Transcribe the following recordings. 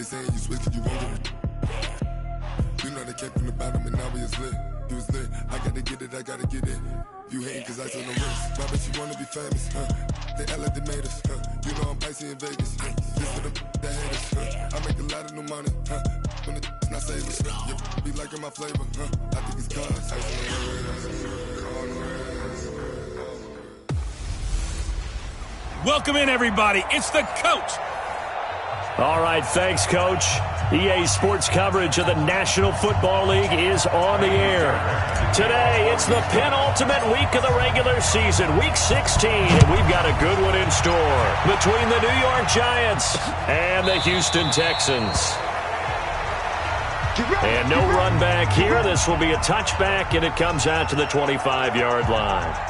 They saying you switch and you won't get it. You know they came from the bottom and now we is lit. You was lit. I gotta get it, I gotta get it. You hating cause I took no risks. Why bet you wanna be famous, huh? They act like they made us, huh? You know I'm icy in Vegas, huh? This for the that hate us, huh? I make a lot of new money, huh? When it's not savers, you be liking my flavor, huh? I think it's cause Welcome in, everybody. It's the coach. All right, thanks, Coach. EA Sports coverage of the National Football League is on the air. Today, it's the penultimate week of the regular season, Week 16, and we've got a good one in store between the New York Giants and the Houston Texans. And no run back here. This will be a touchback, and it comes out to the 25-yard line.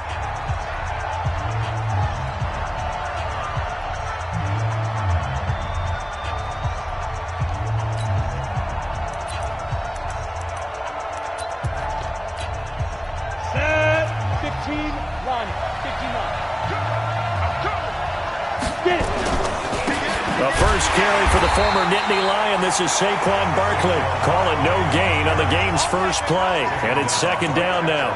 Carry for the former Nittany Lion. This is Saquon Barkley. Call it no gain on the game's first play. And it's second down now.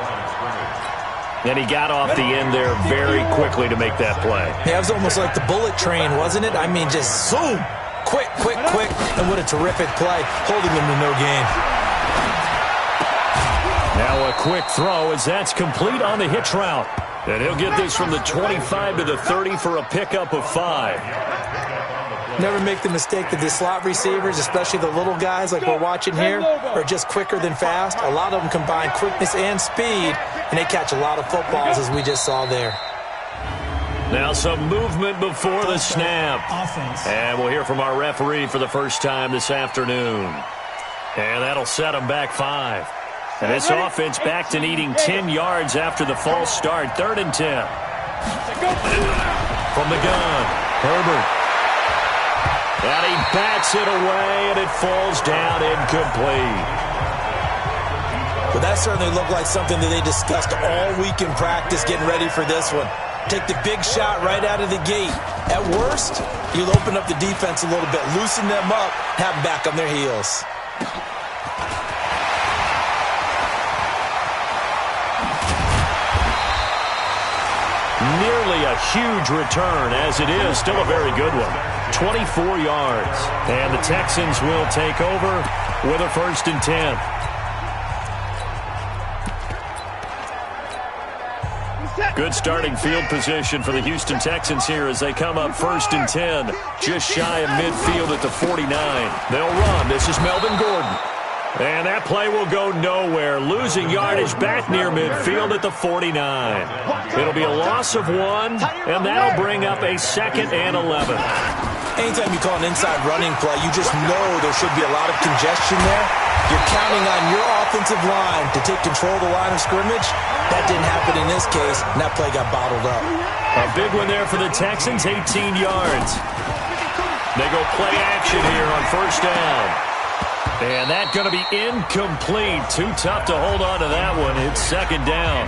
And he got off the end there very quickly to make that play. Yeah, it was almost like the bullet train, wasn't it? I mean, just zoom. Quick, quick, quick. And what a terrific play, holding him to no gain. Now a quick throw as that's complete on the hitch route. And he'll get this from the 25 to the 30 for a pickup of 5. Never make the mistake that the slot receivers, especially the little guys like we're watching here, are just quicker than fast. A lot of them combine quickness and speed, and they catch a lot of footballs, as we just saw there. Now some movement before the snap. And we'll hear from our referee for the first time this afternoon. And that'll set them back 5. And this offense back to needing 10 yards after the false start. 3rd and 10. From the gun, Herbert. And he bats it away, and it falls down incomplete. Well, that certainly looked like something that they discussed all week in practice getting ready for this one. Take the big shot right out of the gate. At worst, you'll open up the defense a little bit, loosen them up, have them back on their heels. Nearly a huge return, as it is still a very good one. 24 yards. And the Texans will take over with a 1st and 10. Good starting field position for the Houston Texans here as they come up 1st and 10. Just shy of midfield at the 49. They'll run. This is Melvin Gordon. And that play will go nowhere. Losing yardage back near midfield at the 49. It'll be a loss of 1, and that'll bring up a 2nd and 11. Anytime you call an inside running play, you just know there should be a lot of congestion there. You're counting on your offensive line to take control of the line of scrimmage. That didn't happen in this case, and that play got bottled up. A big one there for the Texans, 18 yards. They go play action here on 1st down. And that's going to be incomplete. Too tough to hold on to that one. It's 2nd down.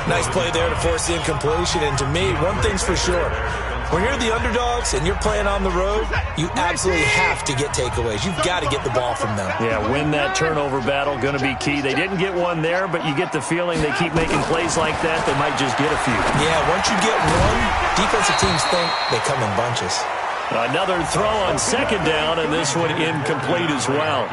Nice play there to force the incompletion. And to me, one thing's for sure. When you're the underdogs and you're playing on the road, you absolutely have to get takeaways. You've got to get the ball from them. Yeah, win that turnover battle, going to be key. They didn't get one there, but you get the feeling they keep making plays like that, they might just get a few. Yeah, once you get one, defensive teams think they come in bunches. Another throw on 2nd down, and this one incomplete as well.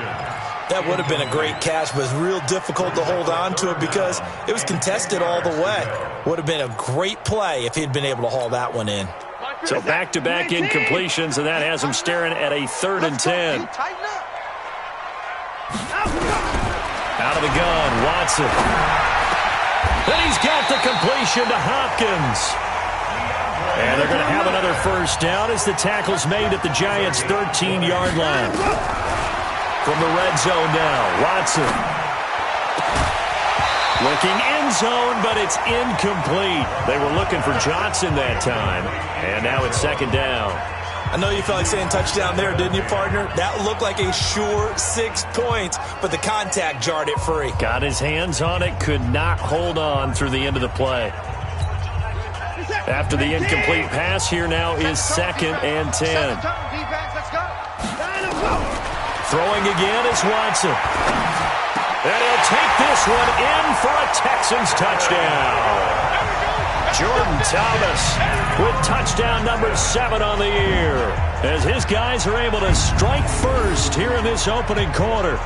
That would have been a great catch, but it was real difficult to hold on to it because it was contested all the way. Would have been a great play if he'd been able to haul that one in. So back-to-back incompletions, and that has him staring at a 3rd and 10. Out of the gun, Watson. Then he's got the completion to Hopkins. And they're going to have another 1st down as the tackle's made at the Giants' 13-yard line. From the red zone now, Watson. Looking end zone, but it's incomplete. They were looking for Johnson that time. And now it's 2nd down. I know you felt like saying touchdown there, didn't you, partner? That looked like a sure 6 points, but the contact jarred it free. Got his hands on it, could not hold on through the end of the play. After the incomplete pass, here now is 2nd and 10. Throwing again is Watson. And he'll take this one in for a Texans touchdown. Jordan Thomas with touchdown number 7 on the year, as his guys are able to strike first here in this opening quarter.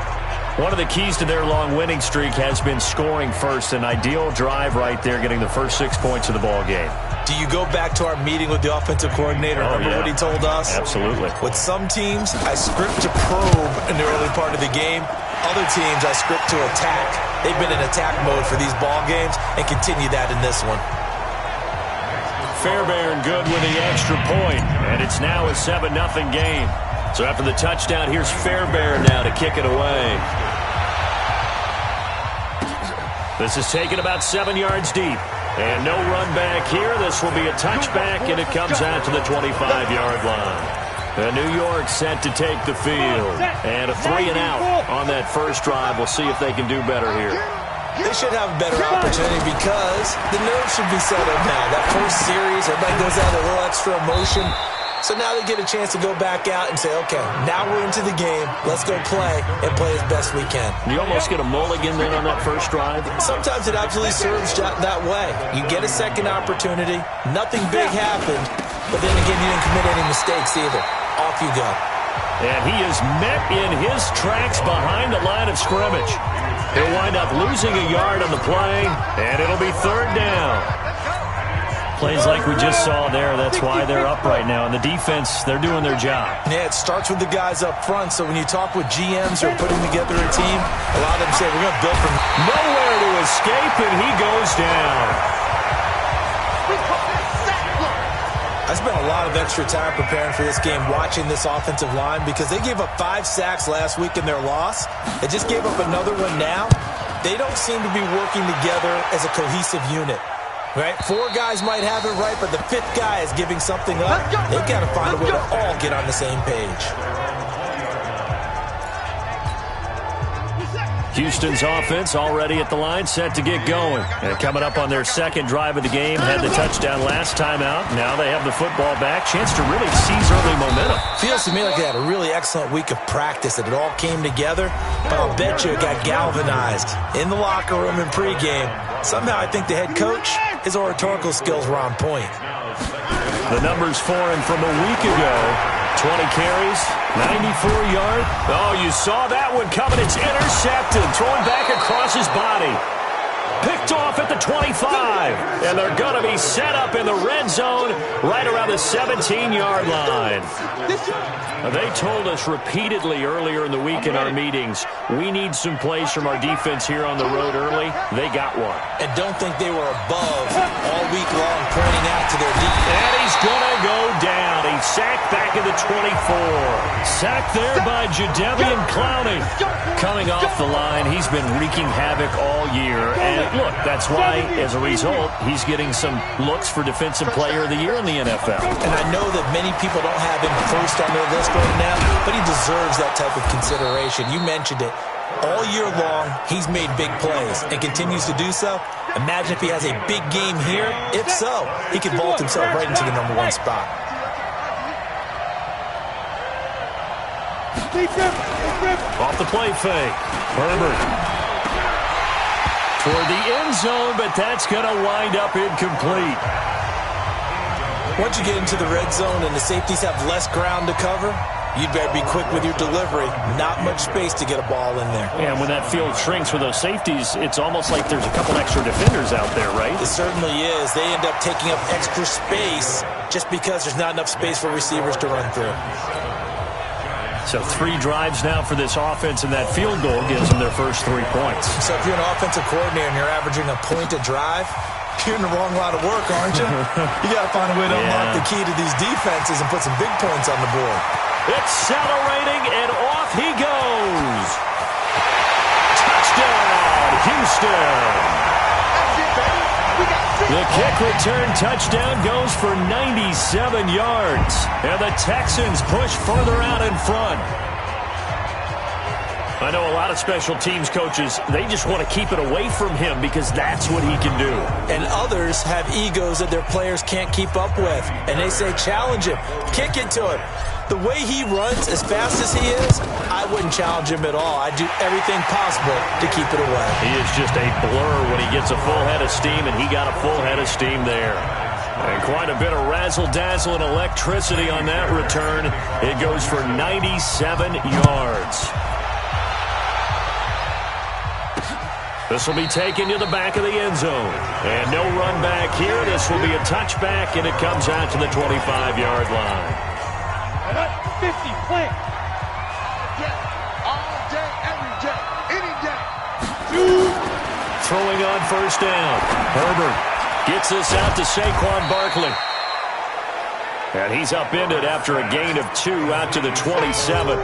One of the keys to their long winning streak has been scoring first. An ideal drive right there, getting the first 6 points of the ball game. Do you go back to our meeting with the offensive coordinator? Remember what he told us? Absolutely. With some teams, I script to probe in the early part of the game. Other teams, I script to attack. They've been in attack mode for these ball games and continue that in this one. Fairbairn good with the extra point, and it's now a 7-0 game. So after the touchdown, here's Fairbairn now to kick it away. This is taken about 7 yards deep. And no run back here. This will be a touchback, and it comes out to the 25-yard line. And New York set to take the field. And a 3-and-out on that first drive. We'll see if they can do better here. They should have a better opportunity because the nerves should be settled now. That first series, everybody goes out with a little extra emotion. So now they get a chance to go back out and say, okay, now we're into the game. Let's go play and play as best we can. You almost get a mulligan then on that first drive? Sometimes it absolutely serves that way. You get a second opportunity. Nothing big happened. But then again, you didn't commit any mistakes either. Off you go. And he is met in his tracks behind the line of scrimmage. He'll wind up losing a yard on the play, and it'll be 3rd down. Plays like we just saw there, that's why they're up right now. And the defense, they're doing their job. Yeah, it starts with the guys up front. So when you talk with GMs who are putting together a team, a lot of them say, we're going to build from nowhere to escape, and he goes down. I spent a lot of extra time preparing for this game, watching this offensive line, because they gave up 5 sacks last week in their loss. They just gave up another one now. They don't seem to be working together as a cohesive unit. Right? 4 guys might have it right, but the 5th guy is giving something up. They've got to find a way to all get on the same page. Houston's offense already at the line, set to get going. And coming up on their second drive of the game, had the touchdown last time out. Now they have the football back. Chance to really seize early momentum. Feels to me like they had a really excellent week of practice, that it all came together. But I'll bet you it got galvanized in the locker room in pregame. Somehow I think the head coach, his oratorical skills were on point. The numbers for him from a week ago. 20 carries, 94 yards. Oh, you saw that one coming. It's intercepted. Thrown back across his body. Picked off at the 25. And they're going to be set up in the red zone right around the 17-yard line. They told us repeatedly earlier in the week in our meetings, we need some plays from our defense here on the road early. They got one. And don't think they were above all week long, pointing out to their defense. And he's going to go down. He's sacked back at the 24. Sacked there by Jadeveon Clowney. Coming off the line, he's been wreaking havoc all year. And look, that's why, as a result, he's getting some looks for Defensive Player of the Year in the NFL. And I know that many people don't have him first on their list right now, but he deserves that type of consideration. You mentioned it. All year long, he's made big plays and continues to do so. Imagine if he has a big game here. If so, he could vault himself right into the #1 spot. Off the play fake. Herbert toward the end zone, but that's going to wind up incomplete. Once you get into the red zone and the safeties have less ground to cover, you'd better be quick with your delivery. Not much space to get a ball in there. And when that field shrinks with those safeties, it's almost like there's a couple extra defenders out there, right? It certainly is. They end up taking up extra space just because there's not enough space for receivers to run through. So 3 drives now for this offense, and that field goal gives them their first 3 points. So if you're an offensive coordinator and you're averaging a point a drive, you're in the wrong line of work, aren't you? You got to find a way to unlock the key to these defenses and put some big points on the board. Accelerating, and off he goes. Touchdown, Houston. The kick return touchdown goes for 97 yards. And the Texans push further out in front. I know a lot of special teams coaches, they just want to keep it away from him because that's what he can do. And others have egos that their players can't keep up with. And they say, challenge him, kick it to him. The way he runs, as fast as he is, I wouldn't challenge him at all. I'd do everything possible to keep it away. He is just a blur when he gets a full head of steam, and he got a full head of steam there. And quite a bit of razzle-dazzle and electricity on that return. It goes for 97 yards. This will be taken to the back of the end zone. And no run back here. This will be a touchback, and it comes out to the 25-yard line. 50, plant. All day, every day, any day. Throwing on first down. Herbert gets this out to Saquon Barkley. And he's upended after a gain of 2 out to the 27.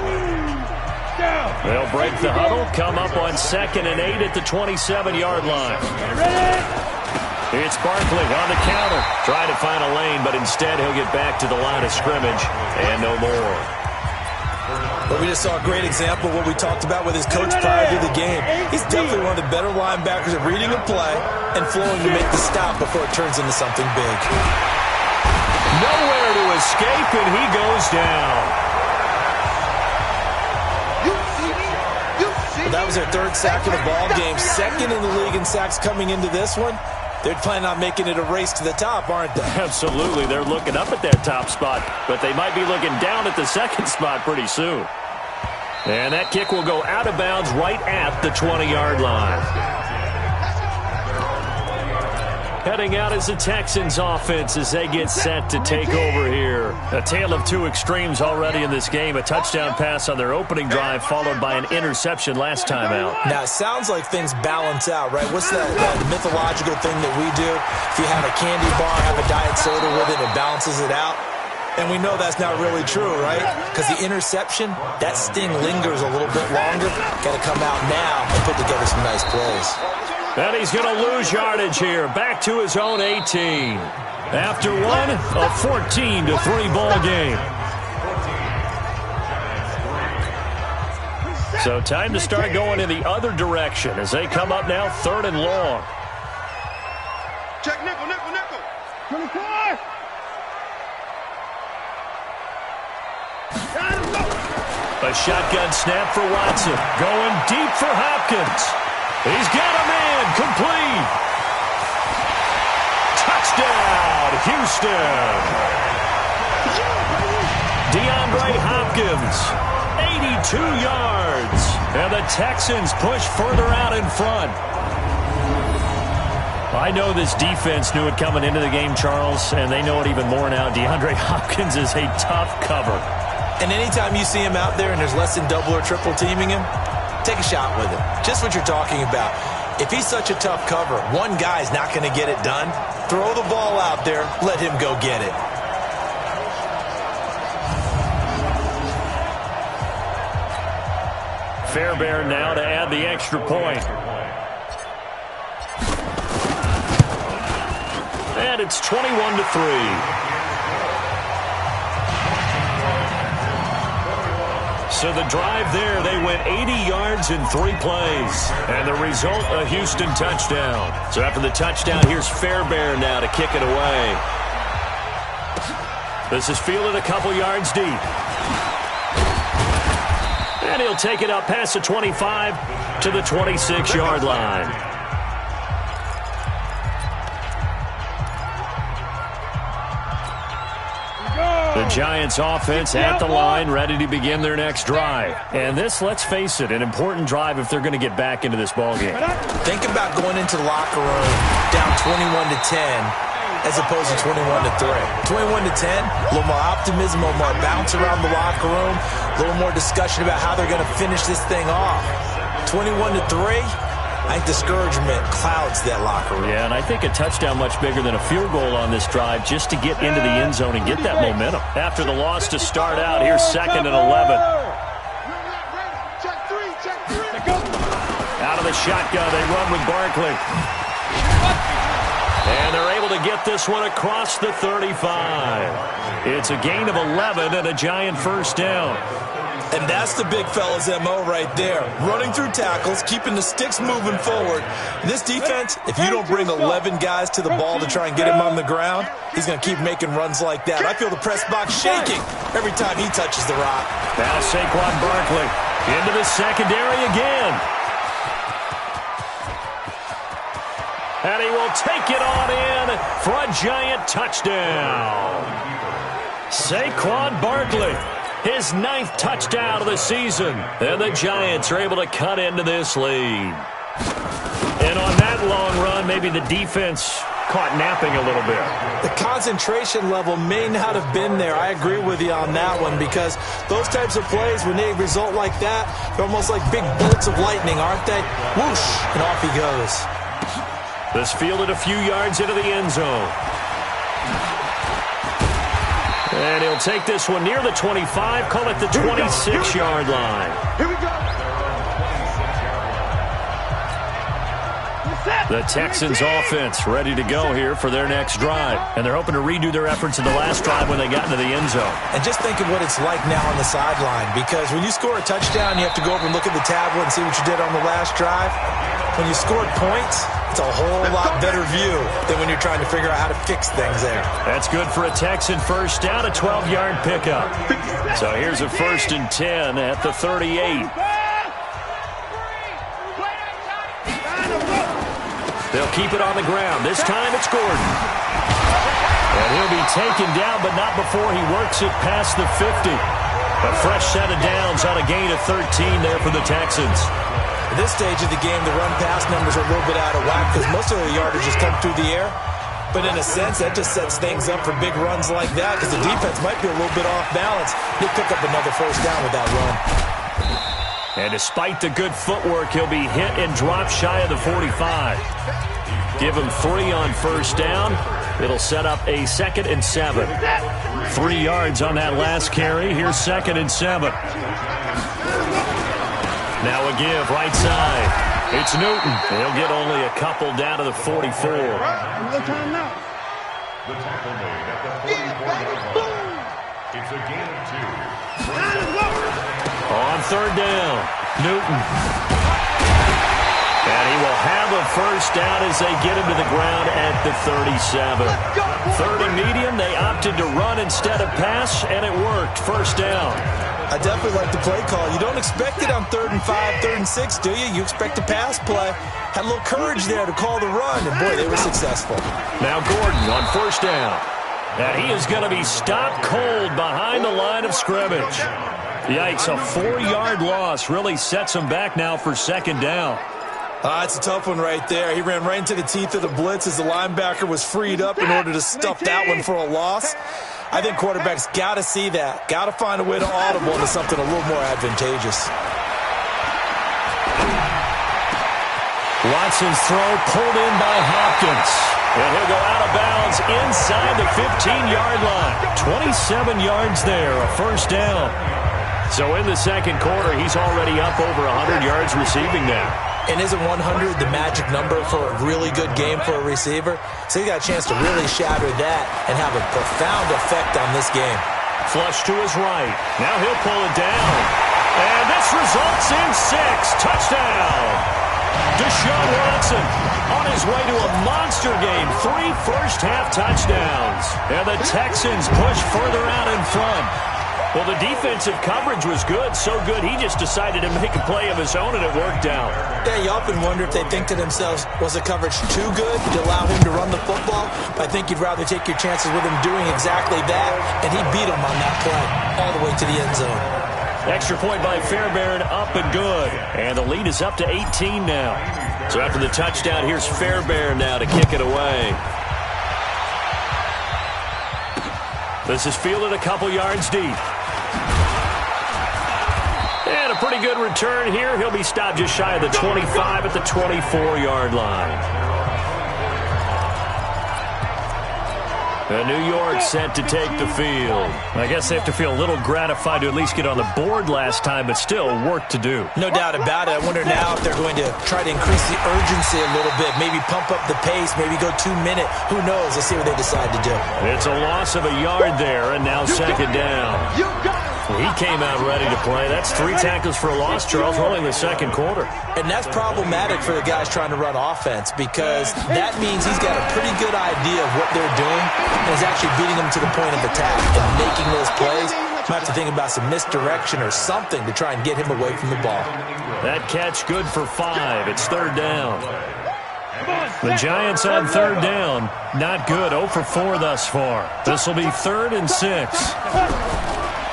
They'll break the huddle, come up on 2nd and 8 at the 27-yard line. It's Barkley on the counter. Trying to find a lane, but instead he'll get back to the line of scrimmage and no more. But we just saw a great example of what we talked about with his coach prior to the game. He's definitely one of the better linebackers at reading a play and flowing to make the stop before it turns into something big. Nowhere to escape, and he goes down. Well, that was their 3rd sack of the ball game. 2nd in the league in sacks coming into this one. They're planning on making it a race to the top, aren't they? Absolutely. They're looking up at that top spot, but they might be looking down at the 2nd spot pretty soon. And that kick will go out of bounds right at the 20-yard line. Heading out is the Texans offense as they get set to take over here. A tale of 2 extremes already in this game. A touchdown pass on their opening drive followed by an interception last time out. Now, it sounds like things balance out, right? What's that mythological thing that we do? If you have a candy bar, have a diet soda with it, it balances it out. And we know that's not really true, right? Because the interception, that sting lingers a little bit longer. Got to come out now and put together some nice plays. And he's going to lose yardage here. Back to his own 18. After one, a 14-3 ball game. So time to start going in the other direction as they come up now 3rd and long. Check nickel, nickel, nickel. 24. A shotgun snap for Watson. Going deep for Hopkins. He's got a man. Complete. Touchdown, Houston. DeAndre Hopkins, 82 yards. And the Texans push further out in front. I know this defense knew it coming into the game, Charles, and they know it even more now. DeAndre Hopkins is a tough cover. And anytime you see him out there and there's less than double or triple teaming him, take a shot with him. Just what you're talking about. If he's such a tough cover, one guy's not going to get it done. Throw the ball out there. Let him go get it. Fairbairn now to add the extra point. And it's 21-3. So the drive there, they went 80 yards in 3 plays. And the result, a Houston touchdown. So after the touchdown, here's Fairbairn now to kick it away. This is fielded a couple yards deep. And he'll take it up past the 25 to the 26-yard line. The Giants offense at the line, ready to begin their next drive. And this, let's face it, an important drive if they're going to get back into this ballgame. Think about going into the locker room down 21-10 as opposed to 21-3. 21-10, a little more optimism, a little more bounce around the locker room, a little more discussion about how they're going to finish this thing off. 21-3, I think discouragement clouds that locker room. Yeah, and I think a touchdown much bigger than a field goal on this drive just to get into the end zone and get that momentum. After the loss to start out, here's 2nd and 11. Out of the shotgun, they run with Barkley. And they're able to get this one across the 35. It's a gain of 11 and a Giant first down. And that's the big fella's MO right there. Running through tackles, keeping the sticks moving forward. This defense, if you don't bring 11 guys to the ball to try and get him on the ground, he's going to keep making runs like that. I feel the press box shaking every time he touches the rock. Now Saquon Barkley into the secondary again. And he will take it on in for a giant touchdown. Saquon Barkley, his 9th touchdown of the season. And the Giants are able to cut into this lead. And on that long run, maybe the defense caught napping a little bit. The concentration level may not have been there. I agree with you on that one, because those types of plays, when they result like that, they're almost like big bolts of lightning, aren't they? Whoosh, and off he goes. This fielded a few yards into the end zone. And he'll take this one near the 25, call it the 26-yard line. Here we go. The Texans offense ready to go here for their next drive. And they're hoping to redo their efforts in the last drive when they got into the end zone. And just think of what it's like now on the sideline, because when you score a touchdown, you have to go over and look at the tablet and see what you did on the last drive. When you scored points, it's a whole lot better view than when you're trying to figure out how to fix things there. That's good for a Texan first down, a 12-yard pickup. So here's a 1st and 10 at the 38. They'll keep it on the ground. This time it's Gordon. And he'll be taken down, but not before he works it past the 50. A fresh set of downs on a gain of 13 there for the Texans. At this stage of the game, the run-pass numbers are a little bit out of whack because most of the yardage just come through the air. But in a sense, that just sets things up for big runs like that because the defense might be a little bit off balance. He'll pick up another first down with that run. And despite the good footwork, he'll be hit and dropped shy of the 45. Give him 3 on first down. It'll set up a 2nd and 7. 3 yards on that last carry. Here's 2nd and 7. Now a give right side. It's Newton. He'll get only a couple down to the 44. No time now. The tackle made at the 44-yard line. It's a gain of 2. On third down, Newton. And he will have a first down as they get him to the ground at the 37. 3rd and medium, they opted to run instead of pass, and it worked. First down. I definitely like the play call. You don't expect it on 3rd and 5, 3rd and 6, do you? You expect a pass play. Had a little courage there to call the run, and boy, they were successful. Now Gordon on first down. And he is going to be stopped cold behind the line of scrimmage. Yikes, a 4-yard loss really sets him back now for 2nd down. It's a tough one right there. He ran right into the teeth of the blitz as the linebacker was freed up in order to stuff that one for a loss. I think quarterbacks got to see that. Got to find a way to audible into something a little more advantageous. Watson's throw pulled in by Hopkins. And he'll go out of bounds inside the 15-yard line. 27 yards there, a first down. So in the 2nd quarter, he's already up over 100 yards receiving now. And isn't 100 the magic number for a really good game for a receiver? So he got a chance to really shatter that and have a profound effect on this game. Flush to his right. Now he'll pull it down. And this results in 6. Touchdown. Deshaun Watson on his way to a monster game. 3 first-half touchdowns. And the Texans push further out in front. Well, the defensive coverage was good, so good he just decided to make a play of his own, and it worked out. Yeah, you often wonder if they think to themselves, was the coverage too good to allow him to run the football? But I think you'd rather take your chances with him doing exactly that, and he beat him on that play all the way to the end zone. Extra point by Fairbairn, up and good. And the lead is up to 18 now. So after the touchdown, here's Fairbairn now to kick it away. This is fielded a couple yards deep. And a pretty good return here. He'll be stopped just shy of the 25 at the 24-yard line. New York set to take the field. I guess they have to feel a little gratified to at least get on the board last time, but still work to do. No doubt about it. I wonder now if they're going to try to increase the urgency a little bit, maybe pump up the pace, maybe go 2-minute. Who knows? Let's see what they decide to do. It's a loss of a yard there, and now 2nd down. He came out ready to play. That's 3 tackles for a loss, Charles, rolling the second quarter. And that's problematic for the guys trying to run offense because that means he's got a pretty good idea of what they're doing and is actually beating them to the point of attack and making those plays. Might have to think about some misdirection or something to try and get him away from the ball. That catch good for 5. It's third down. The Giants on third down. Not good. 0 for 4 thus far. This will be 3rd and 6.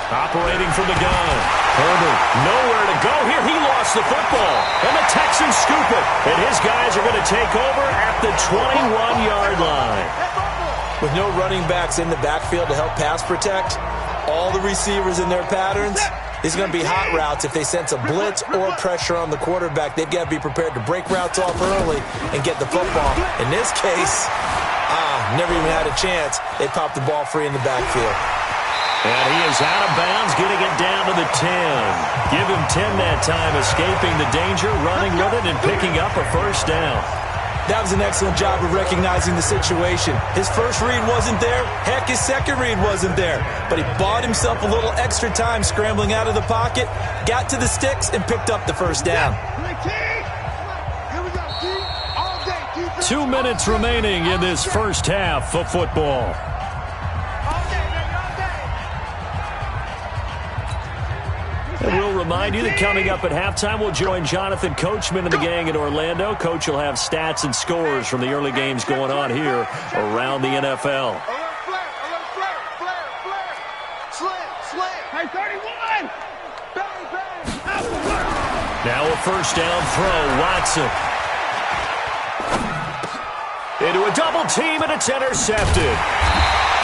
Operating from the gun. Herbert, nowhere to go here. He lost the football. And the Texans scoop it. And his guys are going to take over at the 21-yard line. With no running backs in the backfield to help pass protect, all the receivers in their patterns, these are going to be hot routes. If they sense a blitz or pressure on the quarterback, they've got to be prepared to break routes off early and get the football. In this case, never even had a chance. They popped the ball free in the backfield. And he is out of bounds, getting it down to the 10. Give him 10 that time, escaping the danger, running with it, and picking up a first down. That was an excellent job of recognizing the situation. His first read wasn't there. Heck, his second read wasn't there. But he bought himself a little extra time scrambling out of the pocket, got to the sticks, and picked up the first down. 2 minutes remaining in this first half of football. And we'll remind you that coming up at halftime, we'll join Jonathan Coachman and the gang in Orlando. Coach will have stats and scores from the early games going on here around the NFL. Hey, 31! Now a first down throw, Watson. Into a double team, and it's intercepted.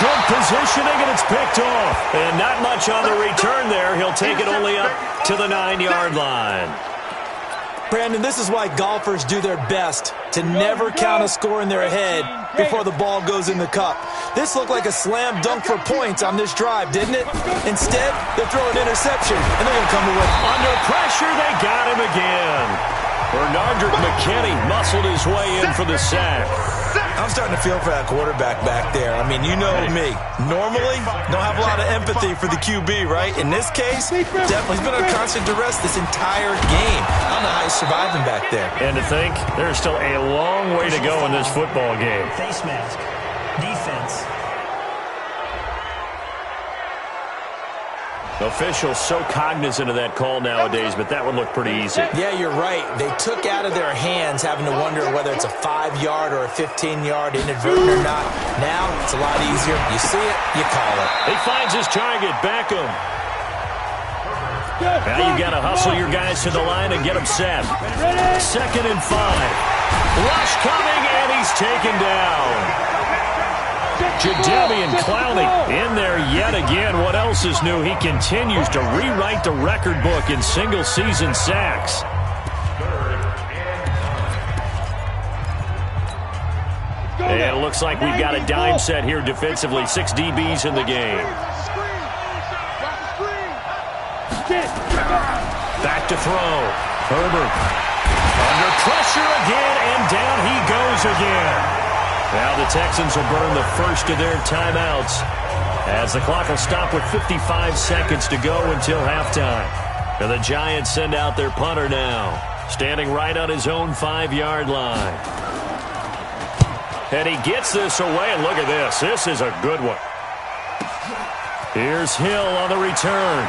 Good positioning, and it's picked off. And not much on the return there. He'll take it only up to the 9-yard line. Brandon, this is why golfers do their best to never count a score in their head before the ball goes in the cup. This looked like a slam dunk for points on this drive, didn't it? Instead, they'll throw an interception, and they're going to come away. Under pressure, they got him again. Bernardrick McKinney muscled his way in for the sack. I'm starting to feel for that quarterback back there. I mean, you know me. Normally, don't have a lot of empathy for the QB, right? In this case, definitely he's been under constant duress this entire game. I don't know how he's surviving back there. And to think, there's still a long way to go in this football game. Face mask. Defense. Officials so cognizant of that call nowadays, but that one looked pretty easy. Yeah, you're right. They took out of their hands having to wonder whether it's a 5-yard or a 15-yard inadvertent or not. Now, it's a lot easier. You see it, you call it. He finds his target, Beckham. Now you got to hustle your guys to the line and get them set. 2nd and 5. Rush coming, and he's taken down. Jadeveon Clowney in there yet again. What else is new? He continues to rewrite the record book in single-season sacks. And it looks like we've got a dime set here defensively. 6 DBs in the game. Back to throw. Herbert under pressure again, and down he goes again. Now the Texans will burn the first of their timeouts as the clock will stop with 55 seconds to go until halftime. And the Giants send out their punter now, standing right on his own 5-yard line. And he gets this away, and look at this. This is a good one. Here's Hill on the return.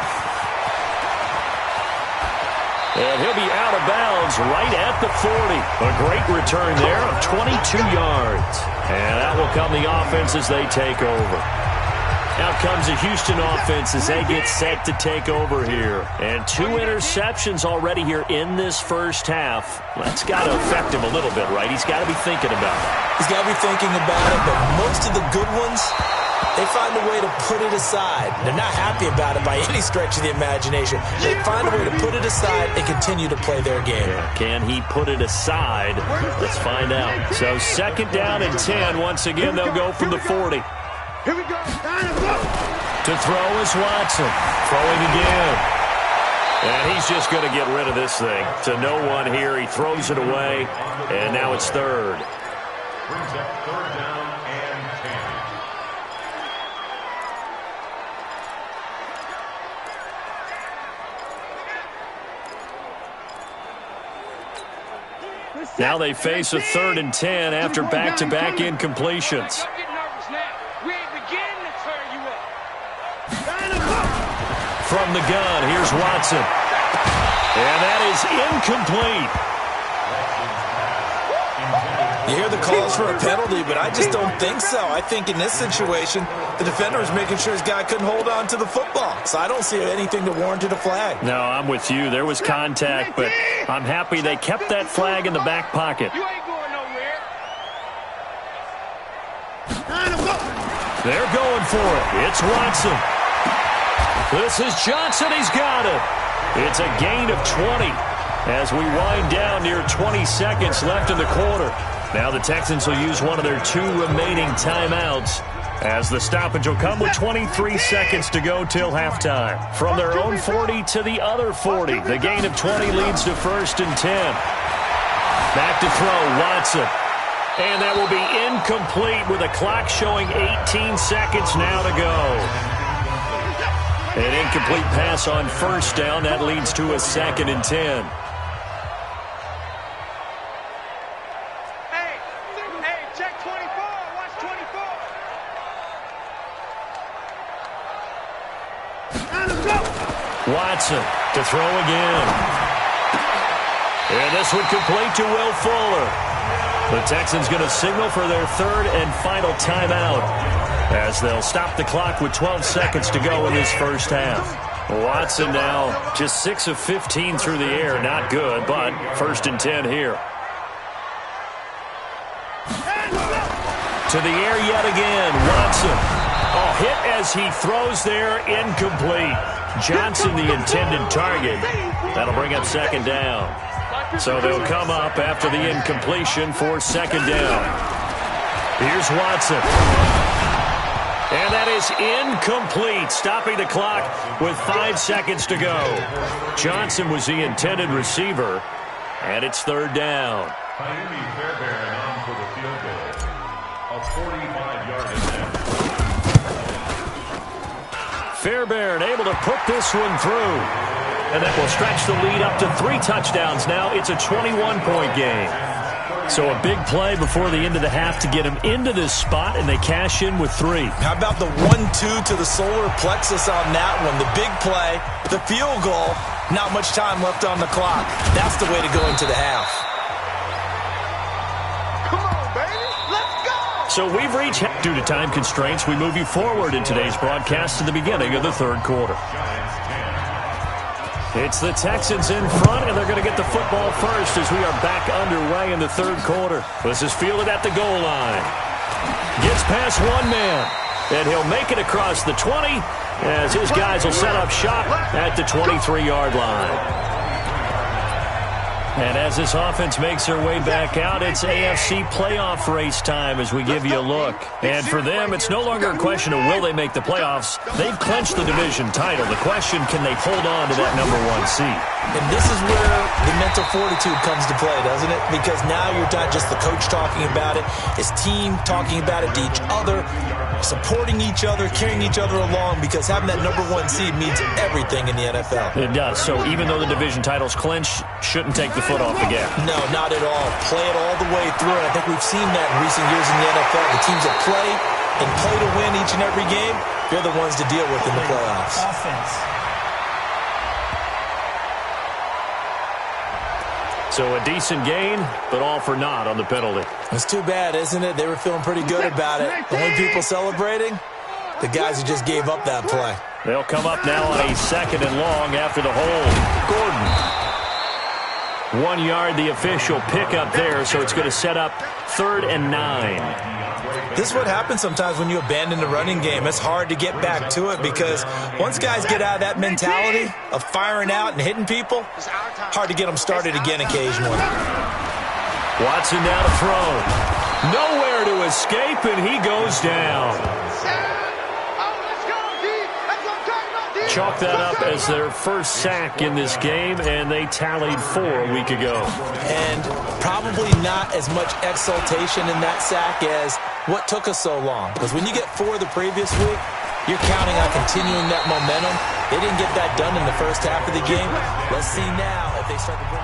And he'll be out of bounds right at the 40. A great return there of 22 yards. And that will come the offense as they take over. Out comes the Houston offense as they get set to take over here. And 2 interceptions already here in this first half. That's got to affect him a little bit, right? He's got to be thinking about it. He's got to be thinking about it, but most of the good ones, they find a way to put it aside. They're not happy about it by any stretch of the imagination. They find a way to put it aside and continue to play their game. Yeah, can he put it aside? Let's find out. So 2nd down and 10. Once again, they'll go from the 40. Here we go. To throw is Watson. Throwing again. And he's just going to get rid of this thing. To no one here. He throws it away. And now it's 3rd. Brings up 3rd down and 10. Now they face a 3rd and 10 after back-to-back incompletions. Don't get nervous now. We ain't beginning to turn you up. From the gun, here's Watson. And that is incomplete. You hear the calls for a penalty, but I just don't think so. I think in this situation, the defender was making sure his guy couldn't hold on to the football. So I don't see anything to warrant a flag. No, I'm with you. There was contact, but I'm happy they kept that flag in the back pocket. You ain't going nowhere. They're going for it. It's Watson. This is Johnson. He's got it. It's a gain of 20 as we wind down near 20 seconds left in the quarter. Now the Texans will use one of their 2 remaining timeouts as the stoppage will come with 23 seconds to go till halftime. From their own 40 to the other 40, the gain of 20 leads to 1st and 10. Back to throw, Watson. And that will be incomplete with a clock showing 18 seconds now to go. An incomplete pass on 1st down. That leads to a 2nd and 10. Hey, check 24. Watch 24. Watson to throw again. And this one complete to Will Fuller. The Texans going to signal for their 3rd and final timeout as they'll stop the clock with 12 seconds to go in this first half. Watson now just 6 of 15 through the air. Not good, but 1st and 10 here. To the air yet again. Watson. Oh, hit as he throws there. Incomplete. Johnson the intended target. That'll bring up 2nd down. So they'll come up after the incompletion for 2nd down. Here's Watson. And that is incomplete, stopping the clock with 5 seconds to go. Johnson was the intended receiver, and it's 3rd down. Miami Fairbairn on for the field goal. A 45-yard attempt. Fairbairn able to put this one through. And that will stretch the lead up to 3 touchdowns now. It's a 21-point game. So a big play before the end of the half to get him into this spot, and they cash in with 3. How about the 1-2 to the solar plexus on that one? The big play, the field goal, not much time left on the clock. That's the way to go into the half. Come on, baby. Let's go. So we've reached, due to time constraints, we move you forward in today's broadcast to the beginning of the 3rd quarter. It's the Texans in front, and they're going to get the football first as we are back underway in the 3rd quarter. This is fielded at the goal line. Gets past one man, and he'll make it across the 20 as his guys will set up shop at the 23-yard line. And as this offense makes their way back out, it's AFC playoff race time as we give you a look. And for them, it's no longer a question of will they make the playoffs. They've clinched the division title. The question, can they hold on to that number 1 seed? And this is where the mental fortitude comes to play, doesn't it? Because now you're not just the coach talking about it, his team talking about it to each other, supporting each other, carrying each other along, because having that number 1 seed means everything in the NFL. It does. So even though the division title's clinched, shouldn't take the foot off the gas. No, not at all. Play it all the way through. And I think we've seen that in recent years in the NFL. The teams that play and play to win each and every game, they're the ones to deal with in the playoffs. Offense. So a decent gain, but all for naught on the penalty. It's too bad, isn't it? They were feeling pretty good about it. The only people celebrating, the guys who just gave up that play. They'll come up now on a 2nd and long after the hold. Gordon. 1 yard, the official pickup there, so it's going to set up 3rd and 9. This is what happens sometimes when you abandon the running game. It's hard to get back to it because once guys get out of that mentality of firing out and hitting people, hard to get them started again occasionally. Watson now to throw. Nowhere to escape, and he goes down. Chalk that up as their first sack in this game, and they tallied 4 a week ago. And probably not as much exultation in that sack as what took us so long. Because when you get 4 the previous week, you're counting on continuing that momentum. They didn't get that done in the first half of the game. Let's see now if they start to bring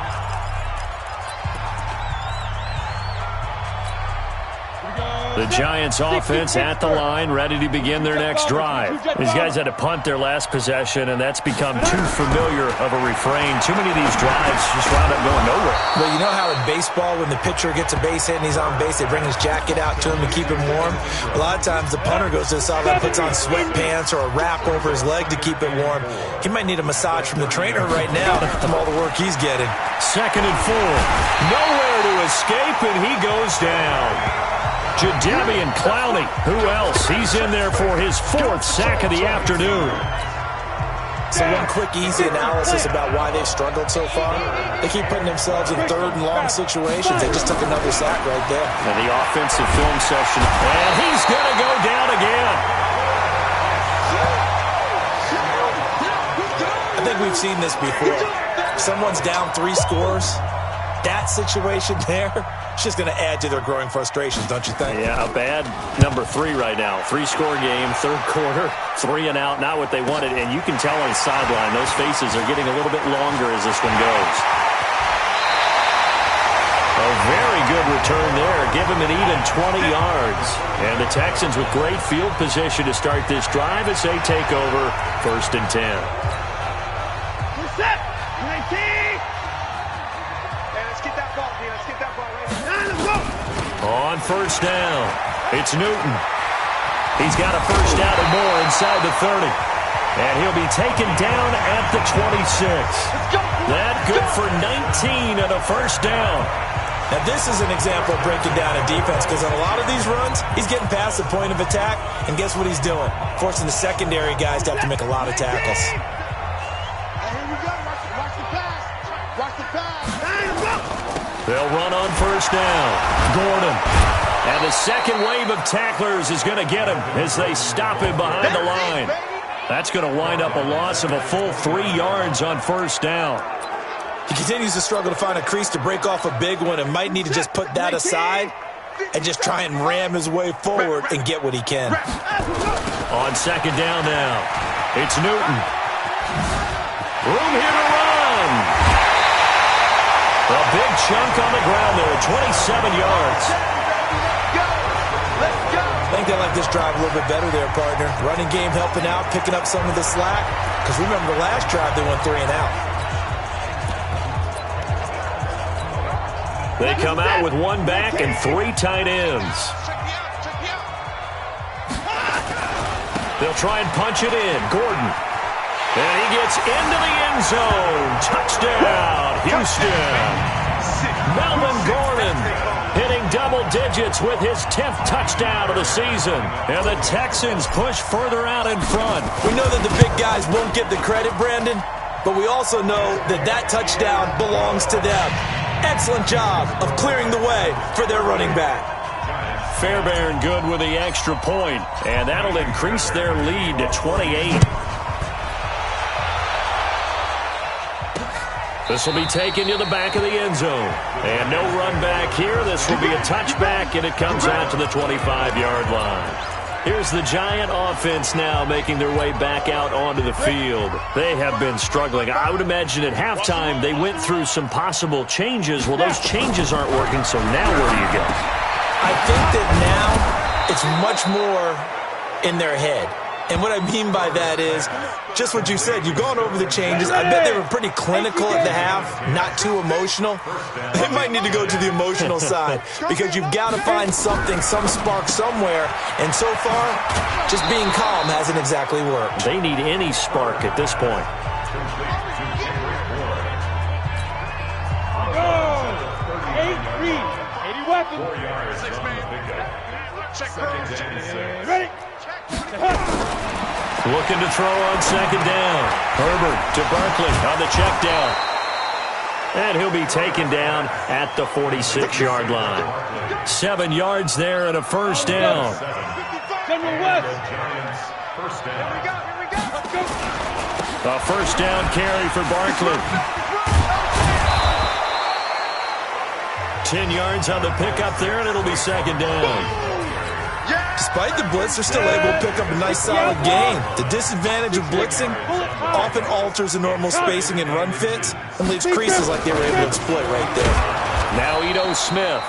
The Giants offense at the line, ready to begin their next drive. These guys had to punt their last possession, and that's become too familiar of a refrain. Too many of these drives just wound up going nowhere. Well, you know how in baseball, when the pitcher gets a base hit and he's on base, they bring his jacket out to him to keep him warm? A lot of times the punter goes to the sideline, puts on sweatpants or a wrap over his leg to keep it warm. He might need a massage from the trainer right now from all the work he's getting. 2nd and 4. Nowhere to escape, and he goes down. Jadeveon Clowney. Who else? He's in there for his 4th sack of the afternoon. So one quick, easy analysis about why they've struggled so far. They keep putting themselves in 3rd and long situations. They just took another sack right there. And the offensive film session. And he's going to go down again. I think we've seen this before. Someone's down 3 scores. That situation there, it's just going to add to their growing frustrations, don't you think? Yeah, a bad number 3 right now. 3-score game, 3rd quarter, 3 and out, not what they wanted. And you can tell on the sideline, those faces are getting a little bit longer as this one goes. A very good return there. Give him an even 20 yards. And the Texans with great field position to start this drive as they take over 1st and 10. Set. 19. On 1st down, it's Newton. He's got a 1st down and more inside the 30. And he'll be taken down at the 26. That good for 19 and a 1st down. Now this is an example of breaking down a defense, because on a lot of these runs, he's getting past the point of attack, and guess what he's doing? Forcing the secondary guys to have to make a lot of tackles. They'll run on 1st down. Gordon. And the second wave of tacklers is going to get him as they stop him behind the line. That's going to wind up a loss of a full 3 yards on 1st down. He continues to struggle to find a crease to break off a big one and might need to just put that aside and just try and ram his way forward and get what he can. On 2nd down now, it's Newton. Room here to run. A big chunk on the ground there, 27 yards. I think they like this drive a little bit better there, partner. Running game helping out, picking up some of the slack. Because remember, the last drive they went 3 and out. They come out with 1 back and 3 tight ends. They'll try and punch it in. Gordon. And he gets into the end zone. Touchdown, Houston. Melvin Gordon hitting double digits with his 10th touchdown of the season. And the Texans push further out in front. We know that the big guys won't get the credit, Brandon, but we also know that that touchdown belongs to them. Excellent job of clearing the way for their running back. Fairbairn good with the extra point, and that'll increase their lead to 28. This will be taken to the back of the end zone. And no run back here. This will be a touchback, and it comes out to the 25-yard line. Here's the Giant offense now making their way back out onto the field. They have been struggling. I would imagine at halftime they went through some possible changes. Well, those changes aren't working, so now where do you go? I think that now it's much more in their head. And what I mean by that is just what you said. You've gone over the changes. I bet they were pretty clinical at the half, not too emotional. They might need to go to the emotional side because you've got to find something, some spark somewhere. And so far, just being calm hasn't exactly worked. They need any spark at this point. Looking to throw on 2nd down. Herbert to Barkley on the check down. And he'll be taken down at the 46-yard line. 7 yards there and a 1st down. A 1st down carry for Barkley. 10 yards on the pickup there, and it'll be 2nd down. Despite the blitz, they're still able to pick up a nice solid gain. The disadvantage of blitzing often alters the normal spacing and run fits and leaves creases like they were able to exploit right there. Now Ito Smith.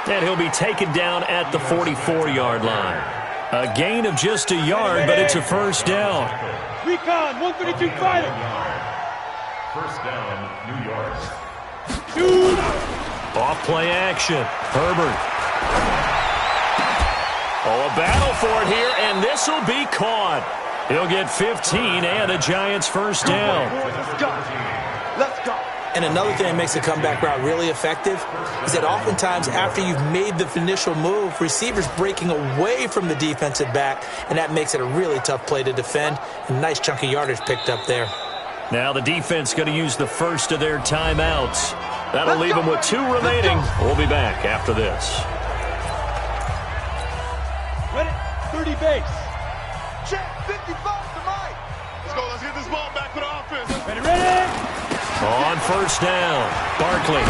And he'll be taken down at the 44-yard line. A gain of just a yard, but it's a first down. Recon, 132 fighter. First down, New York. Shoot. Off play action. Herbert. Oh, a battle for it here, and this will be caught. He'll get 15 and a Giants first down. Let's go. Let's go. And another thing that makes a comeback route really effective is that oftentimes after you've made the initial move, receivers breaking away from the defensive back, and that makes it a really tough play to defend. A nice chunk of yardage picked up there. Now the defense going to use the first of their timeouts. That'll leave them with 2 remaining. We'll be back after this. Ready? 30 base. Check, 55 to Mike. Let's go. Let's get this ball back for the offense. Ready, ready. On first down, Barkley.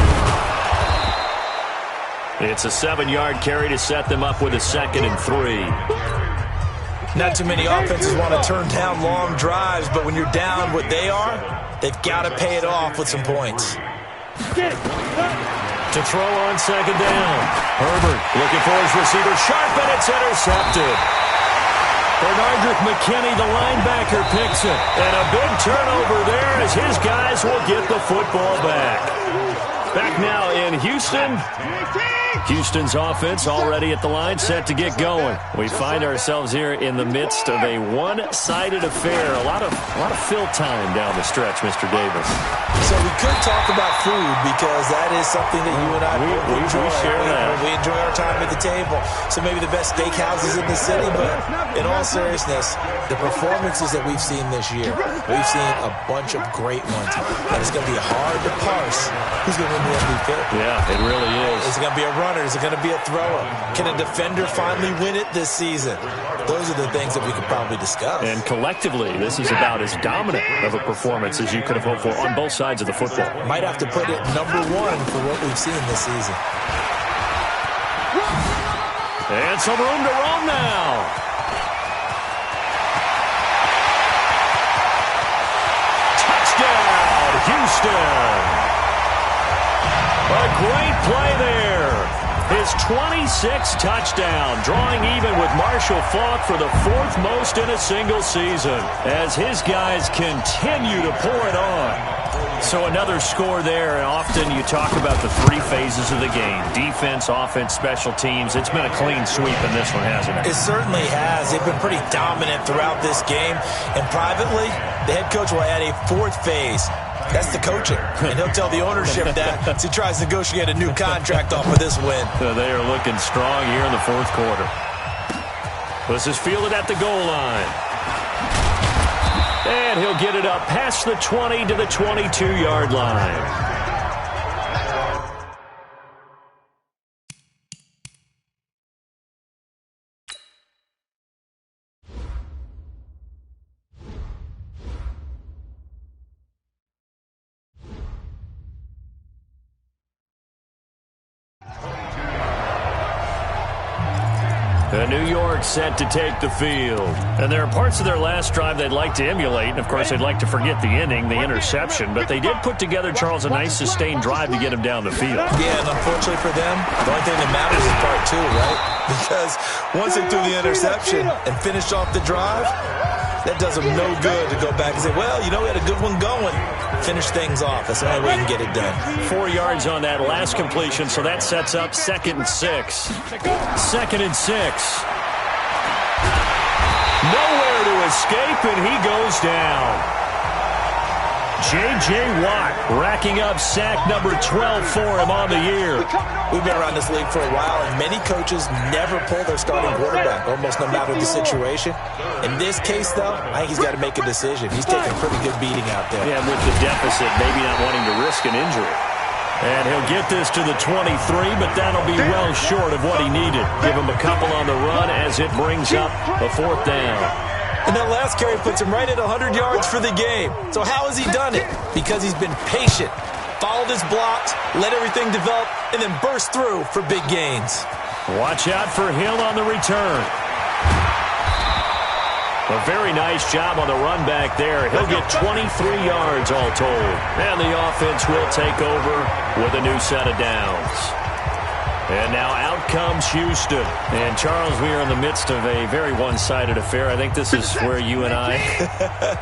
It's a 7-yard carry to set them up with a 2nd and 3. Not too many offenses want to turn down long drives, but when you're down what they are, they've got to pay it off with some points. Get it. To throw on 2nd down. Herbert looking for his receiver. Sharp, and it's intercepted. Bernardrick McKinney, the linebacker, picks it. And a big turnover there as his guys will get the football back. Back now in Houston. Houston's offense already at the line, set to get going. We find ourselves here in the midst of a one-sided affair. A lot of fill time down the stretch, Mr. Davis. So we could talk about food because that is something that you and I enjoy. We share that. We enjoy our time at the table. So maybe the best steakhouses in the city, but in all seriousness, the performances that we've seen this year, we've seen a bunch of great ones. And it's going to be hard to parse who's going to win the MVP. Yeah, it really is. Is it going to be a runner? Is it going to be a thrower? Can a defender finally win it this season? Those are the things that we could probably discuss. And collectively, this is about as dominant of a performance as you could have hoped for on both sides of the football. Might have to put it number 1 for what we've seen this season. And some room to run now. Touchdown, Houston. A great play there. His 26th touchdown, drawing even with Marshall Faulk for the 4th most in a single season as his guys continue to pour it on. So another score there, and often you talk about the 3 phases of the game. Defense, offense, special teams. It's been a clean sweep in this one, hasn't it? It certainly has. They've been pretty dominant throughout this game. And privately, the head coach will add a 4th phase. That's the coaching. And he'll tell the ownership that as he tries to negotiate a new contract off of this win. They are looking strong here in the 4th quarter. This is fielded at the goal line. And he'll get it up past the 20 to the 22-yard line. New York set to take the field. And there are parts of their last drive they'd like to emulate. And, of course, they'd like to forget the inning, the interception. But they did put together, Charles, a nice sustained drive to get him down the field. Yeah, and unfortunately for them, the only thing that matters is part 2, right? Because once they threw the interception and finished off the drive, that does them no good to go back and say, well, you know, we had a good one going. Finish things off. That's the only way you can get it done. 4 yards on that last completion, so that sets up 2nd and 6. 2nd and 6. Nowhere to escape, and he goes down. J.J. Watt racking up sack number 12 for him on the year. We've been around this league for a while, and many coaches never pull their starting quarterback, almost no matter the situation. In this case, though, I think he's got to make a decision. He's taking a pretty good beating out there. Yeah, with the deficit, maybe not wanting to risk an injury. And he'll get this to the 23, but that'll be well short of what he needed. Give him a couple on the run as it brings up a 4th down. And that last carry puts him right at 100 yards for the game. So how has he done it? Because he's been patient, followed his blocks, let everything develop, and then burst through for big gains. Watch out for Hill on the return. A very nice job on the run back there. He'll get 23 yards all told. And the offense will take over with a new set of downs. And now out comes Houston. And, Charles, we are in the midst of a very one-sided affair. I think this is where you and I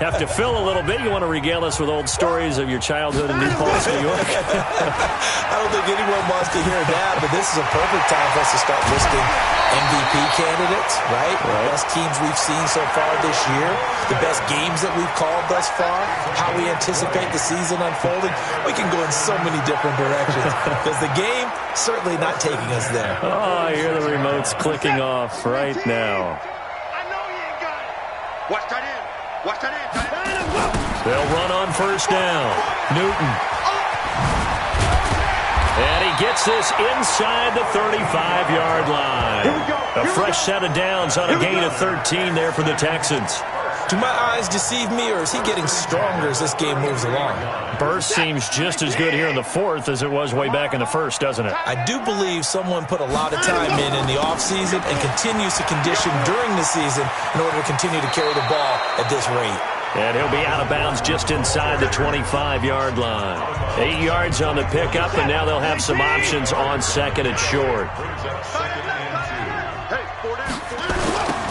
have to fill a little bit. You want to regale us with old stories of your childhood in New Paltz, New York? I don't think anyone wants to hear that, but this is a perfect time for us to start listing MVP candidates, right? The best teams we've seen so far this year, the best games that we've called thus far, how we anticipate the season unfolding. We can go in so many different directions because the game certainly not taking us there. Oh, I hear the remotes clicking off right now. I know you ain't got it. Watch that in. Watch that in. They'll run on first down. Newton. And he gets this inside the 35-yard line. A fresh set of downs on a gain of 13 there for the Texans. Do my eyes deceive me, or is he getting stronger as this game moves along? Burst seems just as good here in the fourth as it was way back in the first, doesn't it? I do believe someone put a lot of time in the offseason and continues to condition during the season in order to continue to carry the ball at this rate. And he'll be out of bounds just inside the 25-yard line. 8 yards on the pickup, and now they'll have some options on second and short.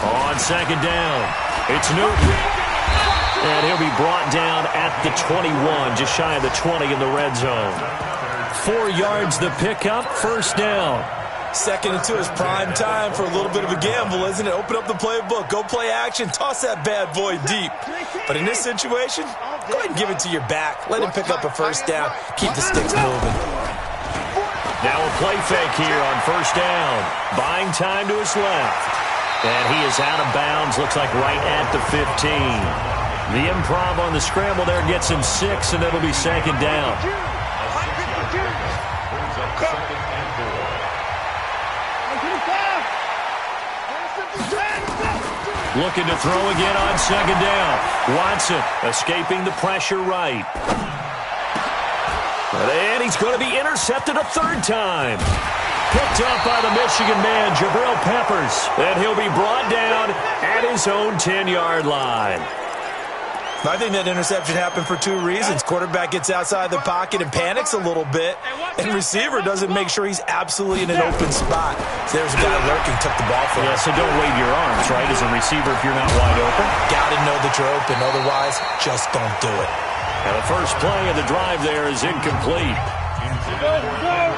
On second down, it's Newton. And he'll be brought down at the 21, just shy of the 20 in the red zone. 4 yards the pickup, first down. Second and 2 is prime time for a little bit of a gamble, isn't it? Open up the playbook, go play action, toss that bad boy deep. But in this situation, go ahead and give it to your back. Let him pick up a first down. Keep the sticks moving. Now a play fake here on first down. Buying time to his left. And he is out of bounds, looks like right at the 15. The improv on the scramble there gets him 6, and it'll be second down. Looking to throw again on second down. Watson escaping the pressure right. And he's going to be intercepted a third time. Picked up by the Michigan man, Jabril Peppers. And he'll be brought down at his own 10-yard line. I think that interception happened for 2 reasons. Quarterback gets outside the pocket and panics a little bit, and receiver doesn't make sure he's absolutely in an open spot. So there's a guy lurking, took the ball from him. Yeah, so don't wave your arms, right, as a receiver if you're not wide open. Got to know that you're open. Otherwise, just don't do it. Now the first play of the drive there is incomplete.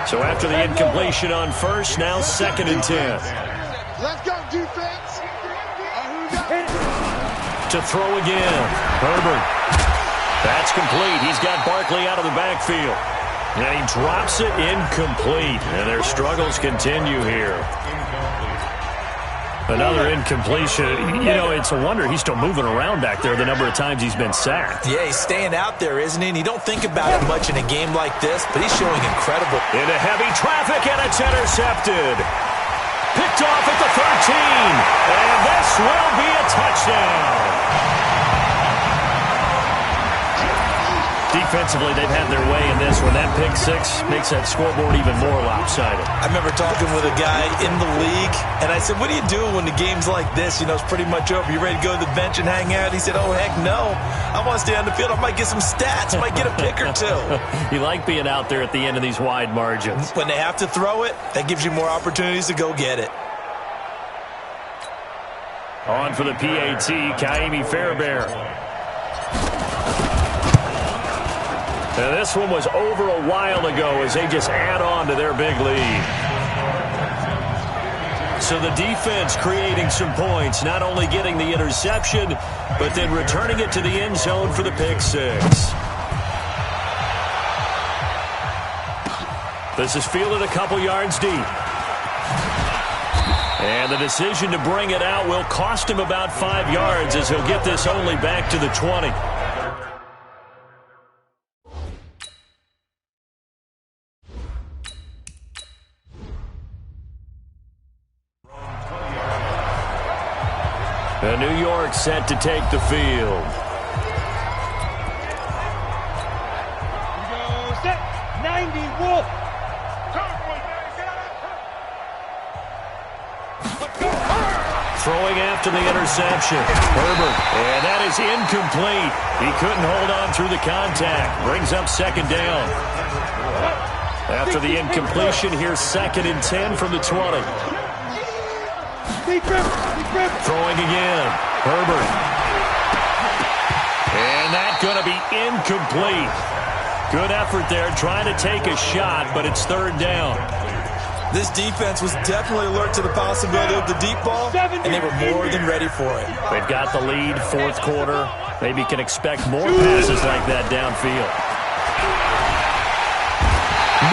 So after the incompletion on first, now second and 10. Let's go, defense. To throw again. Herbert. That's complete. He's got Barkley out of the backfield. And he drops it incomplete. And their struggles continue here. Another incompletion. You know, it's a wonder he's still moving around back there the number of times he's been sacked. Yeah, he's staying out there, isn't he? And you don't think about it much in a game like this, but he's showing incredible. Into heavy traffic, and it's intercepted. Picked off at the 13. And this will be a touchdown. Defensively, they've had their way in this one. That pick six makes that scoreboard even more lopsided. I remember talking with a guy in the league, and I said, what do you do when the game's like this? You know, it's pretty much over. You ready to go to the bench and hang out? He said, oh, heck no. I want to stay on the field. I might get some stats. I might get a pick or two. You like being out there at the end of these wide margins. When they have to throw it, that gives you more opportunities to go get it. On for the PAT, Kaimi Fairbairn. Now this one was over a while ago as they just add on to their big lead. So the defense creating some points, not only getting the interception, but then returning it to the end zone for the pick six. This is fielded a couple yards deep. And the decision to bring it out will cost him about 5 yards as he'll get this only back to the 20. And New York set to take the field. Go set 90 Wolf. Throwing after the interception. Herbert. And that is incomplete. He couldn't hold on through the contact. Brings up second down. After the incompletion, here's 2nd and 10 from the 20. Throwing again. Herbert. And that's going to be incomplete. Good effort there, trying to take a shot, but it's 3rd down. This defense was definitely alert to the possibility of the deep ball, and they were more than ready for it. They've got the lead, 4th quarter. Maybe can expect more passes like that downfield.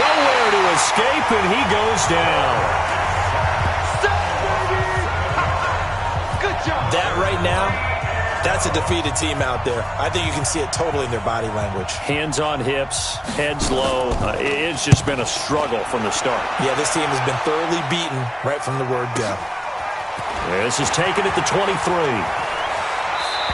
Nowhere to escape, and he goes down. Good job. That right now, that's a defeated team out there. I think you can see it totally in their body language. Hands on hips, heads low. It's just been a struggle from the start. Yeah, this team has been thoroughly beaten right from the word go. This is taken at the 23.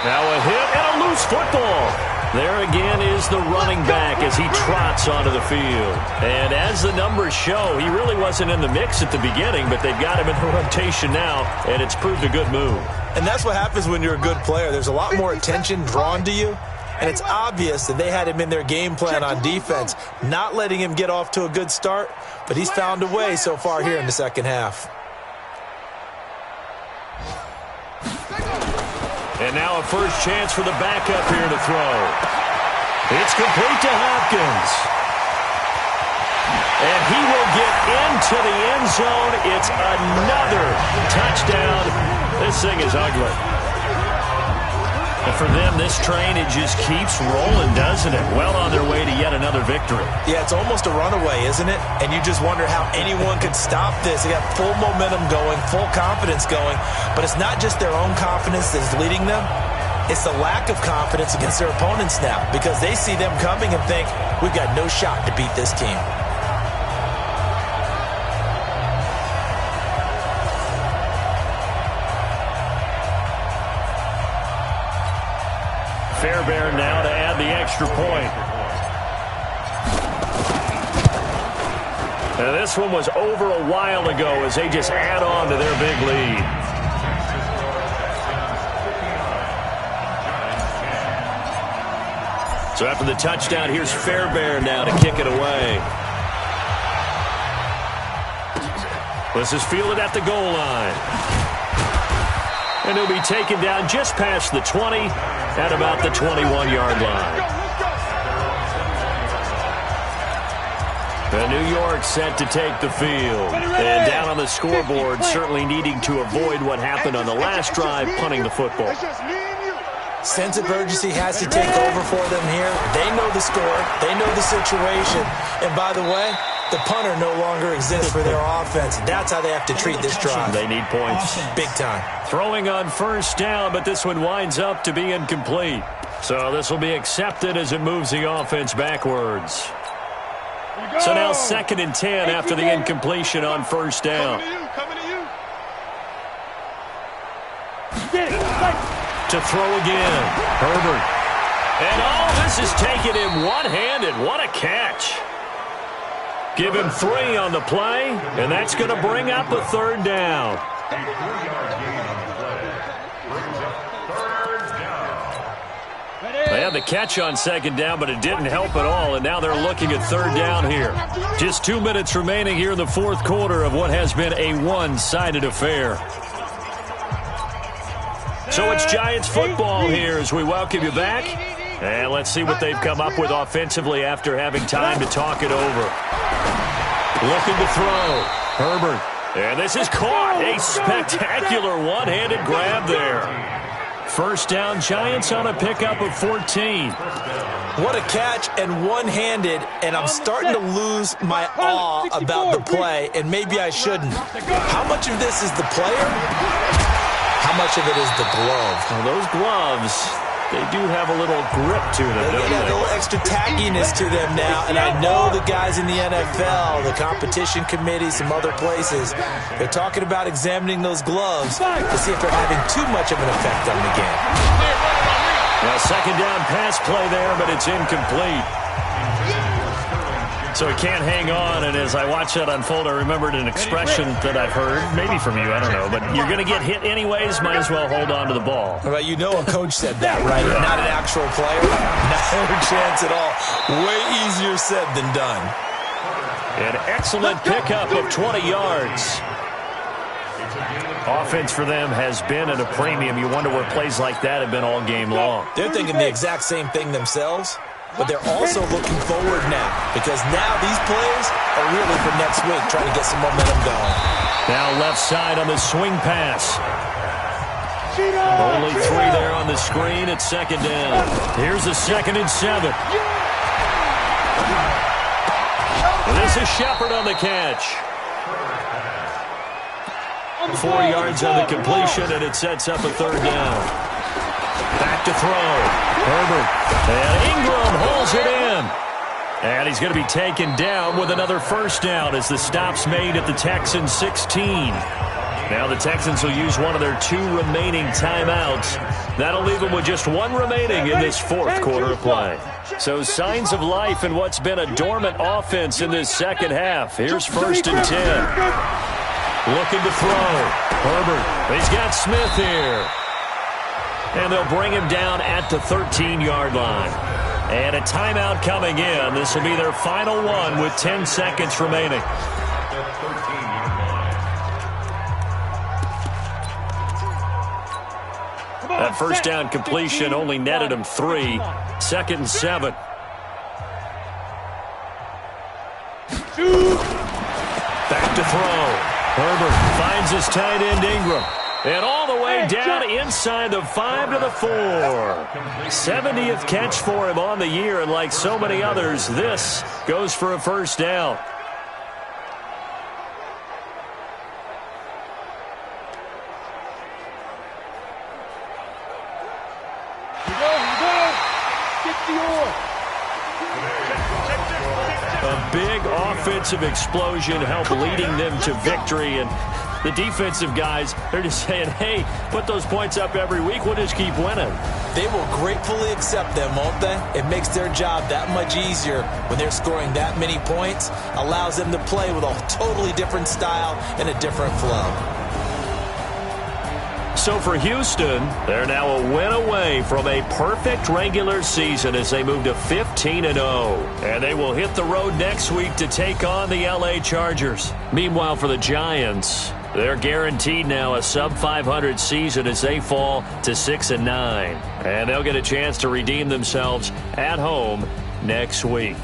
Now a hit and a loose football. There again is the running back as he trots onto the field. And as the numbers show, he really wasn't in the mix at the beginning, but they've got him in the rotation now, and it's proved a good move. And that's what happens when you're a good player. There's a lot more attention drawn to you, and it's obvious that they had him in their game plan on defense, not letting him get off to a good start, but he's found a way so far here in the second half. And now a first chance for the backup here to throw. It's complete to Hopkins. And he will get into the end zone. It's another touchdown. This thing is ugly. And for them, this train, it just keeps rolling, doesn't it? Well on their way to yet another victory. Yeah, it's almost a runaway, isn't it? And you just wonder how anyone could stop this. They got full momentum going, full confidence going. But it's not just their own confidence that's leading them. It's the lack of confidence against their opponents now, because they see them coming and think, we've got no shot to beat this team. Fairbairn now to add the extra point. Now this one was over a while ago as they just add on to their big lead. So after the touchdown, here's Fairbairn now to kick it away. This is fielded at the goal line. And he'll be taken down just past the 20 at about the 21-yard line. The New York set to take the field. And down on the scoreboard, certainly needing to avoid what happened on the last drive, punting the football. Sense of urgency has to take over for them here. They know the score. They know the situation. And by the way, the punter no longer exists for their offense. That's how they have to treat this drive. They need points. Big time. Throwing on first down, but this one winds up to be incomplete. So this will be accepted as it moves the offense backwards. So now 2nd and 10 after the incompletion on first down. Coming to you. To throw again. Herbert. And this is taken in one-handed. What a catch. Give him 3 on the play, and that's going to bring up a 3rd down. A 3-yard gain on the play brings up 3rd down. They had the catch on 2nd down, but it didn't help at all, and now they're looking at 3rd down here. Just 2 minutes remaining here in the 4th quarter of what has been a one-sided affair. So it's Giants football here as we welcome you back. And let's see what they've come up with offensively after having time to talk it over. Looking to throw. Herbert. And this is caught. A spectacular one-handed grab there. First down, Giants on a pickup of 14. What a catch and one-handed, and I'm starting to lose my awe about the play, and maybe I shouldn't. How much of this is the player? How much of it is the glove? Well, those gloves, they do have a little grip to them, don't They got a little extra tackiness to them now, and I know the guys in the NFL, the competition committee, some other places, they're talking about examining those gloves to see if they're having too much of an effect on the game. Now, 2nd down pass play there, but it's incomplete. So he can't hang on, and as I watch that unfold, I remembered an expression that I've heard, maybe from you, I don't know, but you're going to get hit anyways, might as well hold on to the ball. Well, you know a coach said that, right? Not an actual player. Not a chance at all. Way easier said than done. An excellent pickup of 20 yards. Offense for them has been at a premium. You wonder where plays like that have been all game long. They're thinking the exact same thing themselves, but they're also looking forward now because now these plays are really for next week, trying to get some momentum going. Now left side on the swing pass. Only 3 there on the screen at second down. Here's a 2nd and 7. This is Shepard on the catch. 4 yards on the completion, and it sets up a 3rd down. Back to throw. Herbert. And Ingram holds it in. And he's going to be taken down with another 1st down as the stop's made at the Texans 16. Now the Texans will use one of their 2 remaining timeouts. That'll leave them with just 1 remaining in this 4th quarter of play. So signs of life in what's been a dormant offense in this second half. Here's 1st and 10. Looking to throw. Herbert. He's got Smith here. And they'll bring him down at the 13-yard line. And a timeout coming in. This will be their final one with 10 seconds remaining. That 1st down completion only netted him 3. 2nd and 7. Back to throw. Herbert finds his tight end Ingram. And all the way down inside the 5 to the 4. 70th catch for him on the year, and like so many others, this goes for a 1st down. A big offensive explosion helped leading them to victory, and the defensive guys, they're just saying, hey, put those points up every week, we'll just keep winning. They will gratefully accept them, won't they? It makes their job that much easier when they're scoring that many points, allows them to play with a totally different style and a different flow. So for Houston, they're now a win away from a perfect regular season as they move to 15-0. And they will hit the road next week to take on the LA Chargers. Meanwhile, for the Giants, they're guaranteed now a sub-500 season as they fall to 6-9. And they'll get a chance to redeem themselves at home next week.